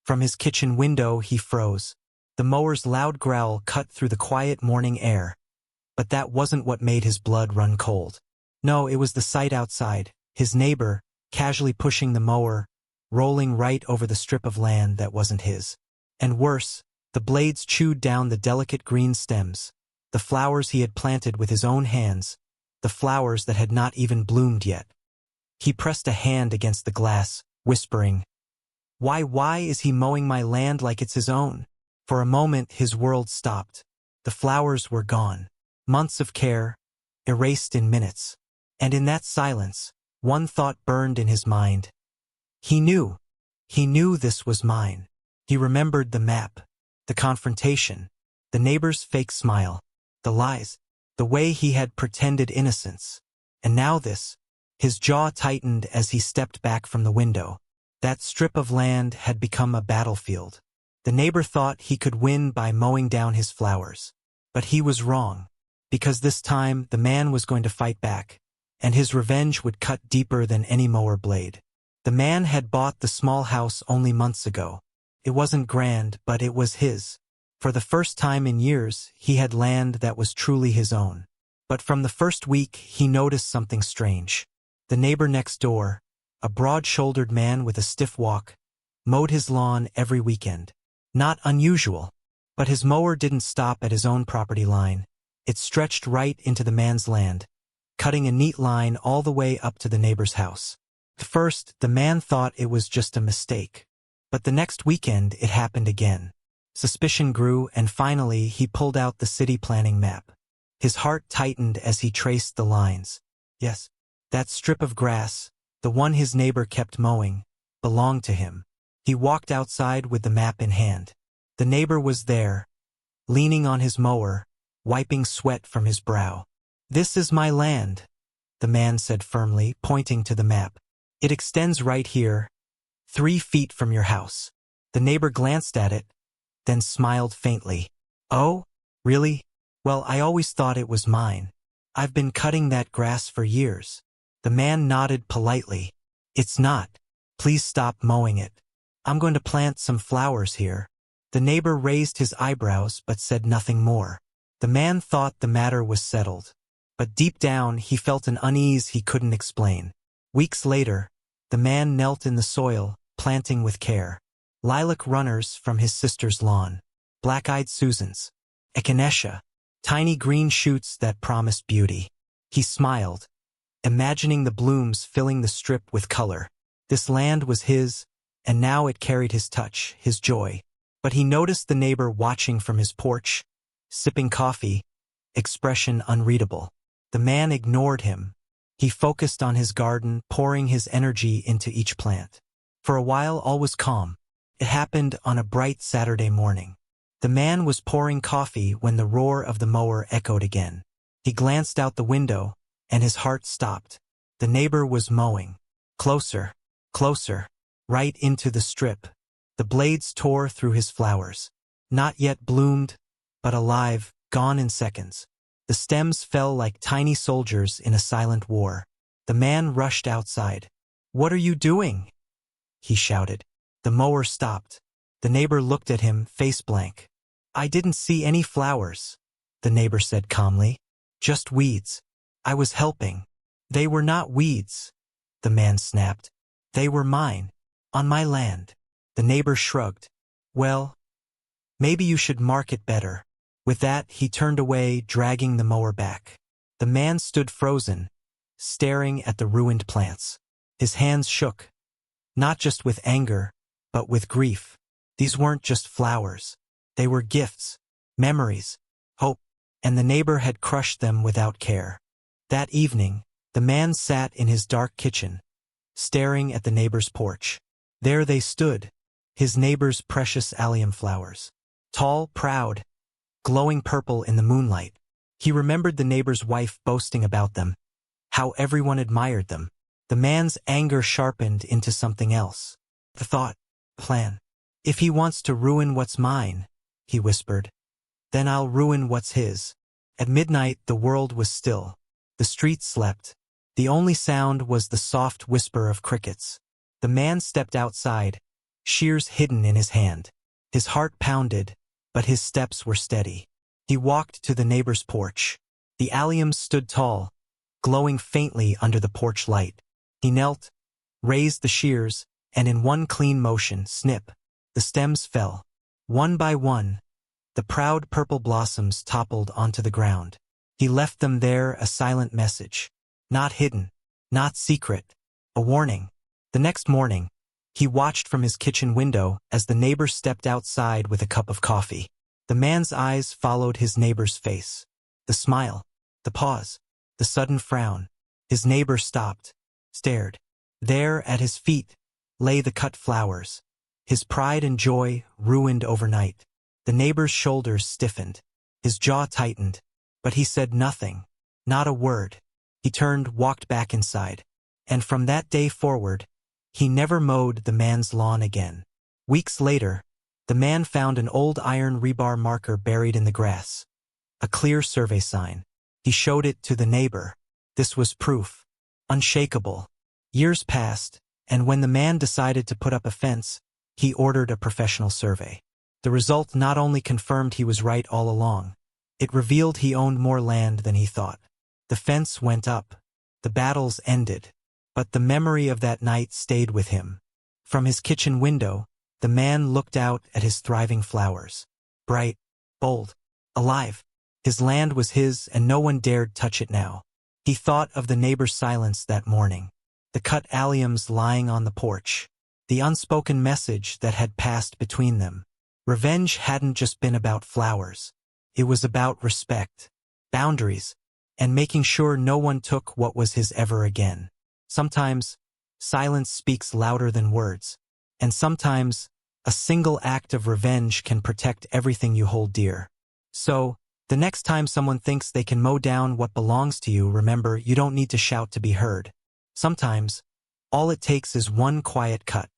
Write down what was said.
From his kitchen window he froze. The mower's loud growl cut through the quiet morning air. But that wasn't what made his blood run cold. No, it was the sight outside, his neighbor, casually pushing the mower, rolling right over the strip of land that wasn't his. And worse, the blades chewed down the delicate green stems, the flowers he had planted with his own hands, the flowers that had not even bloomed yet. He pressed a hand against the glass, whispering, Why is he mowing my land like it's his own?" For a moment his world stopped. The flowers were gone. Months of care, erased in minutes. And in that silence, one thought burned in his mind. He knew this was mine. He remembered the map, the confrontation, the neighbor's fake smile, the lies, the way he had pretended innocence. And now this. His jaw tightened as he stepped back from the window. That strip of land had become a battlefield. The neighbor thought he could win by mowing down his flowers. But he was wrong. Because this time the man was going to fight back, and his revenge would cut deeper than any mower blade. The man had bought the small house only months ago. It wasn't grand, but it was his. For the first time in years, he had land that was truly his own. But from the first week, he noticed something strange. The neighbor next door, a broad-shouldered man with a stiff walk, mowed his lawn every weekend. Not unusual. But his mower didn't stop at his own property line. It stretched right into the man's land, cutting a neat line all the way up to the neighbor's house. At first, the man thought it was just a mistake. But the next weekend, it happened again. Suspicion grew, and finally he pulled out the city planning map. His heart tightened as he traced the lines. Yes, that strip of grass, the one his neighbor kept mowing, belonged to him. He walked outside with the map in hand. The neighbor was there, leaning on his mower, wiping sweat from his brow. "This is my land," the man said firmly, pointing to the map. "It extends right here, 3 feet from your house." The neighbor glanced at it, then smiled faintly. "Oh, really? Well, I always thought it was mine. I've been cutting that grass for years." The man nodded politely. "It's not. Please stop mowing it. I'm going to plant some flowers here." The neighbor raised his eyebrows but said nothing more. The man thought the matter was settled. But deep down he felt an unease he couldn't explain. Weeks later, the man knelt in the soil, planting with care. Lilac runners from his sister's lawn. Black-eyed Susans. Echinacea. Tiny green shoots that promised beauty. He smiled, imagining the blooms filling the strip with color. This land was his, and now it carried his touch, his joy. But he noticed the neighbor watching from his porch, sipping coffee, expression unreadable. The man ignored him. He focused on his garden, pouring his energy into each plant. For a while all was calm. It happened on a bright Saturday morning. The man was pouring coffee when the roar of the mower echoed again. He glanced out the window, and his heart stopped. The neighbor was mowing. Closer, closer, right into the strip. The blades tore through his flowers. Not yet bloomed, but alive, gone in seconds. The stems fell like tiny soldiers in a silent war. The man rushed outside. "What are you doing?" he shouted. The mower stopped. The neighbor looked at him, face blank. "I didn't see any flowers," the neighbor said calmly. "Just weeds. I was helping." "They were not weeds," the man snapped. "They were mine, on my land." The neighbor shrugged. "Well, maybe you should mark it better." With that, he turned away, dragging the mower back. The man stood frozen, staring at the ruined plants. His hands shook, not just with anger, but with grief. These weren't just flowers. They were gifts, memories, hope, and the neighbor had crushed them without care. That evening, the man sat in his dark kitchen, staring at the neighbor's porch. There they stood, his neighbor's precious allium flowers. Tall, proud, glowing purple in the moonlight. He remembered the neighbor's wife boasting about them, how everyone admired them. The man's anger sharpened into something else. The thought, plan. "If he wants to ruin what's mine," he whispered, "then I'll ruin what's his." At midnight, the world was still. The street slept. The only sound was the soft whisper of crickets. The man stepped outside, shears hidden in his hand. His heart pounded, but his steps were steady. He walked to the neighbor's porch. The alliums stood tall, glowing faintly under the porch light. He knelt, raised the shears, and in one clean motion, snip, the stems fell. One by one, the proud purple blossoms toppled onto the ground. He left them there, a silent message. Not hidden, not secret, a warning. The next morning, he watched from his kitchen window as the neighbor stepped outside with a cup of coffee. The man's eyes followed his neighbor's face. The smile, the pause, the sudden frown. His neighbor stopped, stared. There, at his feet, lay the cut flowers. His pride and joy ruined overnight. The neighbor's shoulders stiffened. His jaw tightened. But he said nothing, not a word. He turned, walked back inside. And from that day forward, he never mowed the man's lawn again. Weeks later, the man found an old iron rebar marker buried in the grass. A clear survey sign. He showed it to the neighbor. This was proof. Unshakable. Years passed, and when the man decided to put up a fence, he ordered a professional survey. The result not only confirmed he was right all along, it revealed he owned more land than he thought. The fence went up. The battles ended. But the memory of that night stayed with him. From his kitchen window, the man looked out at his thriving flowers. Bright, bold, alive. His land was his, and no one dared touch it now. He thought of the neighbor's silence that morning. The cut alliums lying on the porch. The unspoken message that had passed between them. Revenge hadn't just been about flowers. It was about respect, boundaries, and making sure no one took what was his ever again. Sometimes, silence speaks louder than words. And sometimes, a single act of revenge can protect everything you hold dear. So, the next time someone thinks they can mow down what belongs to you, remember, you don't need to shout to be heard. Sometimes, all it takes is one quiet cut.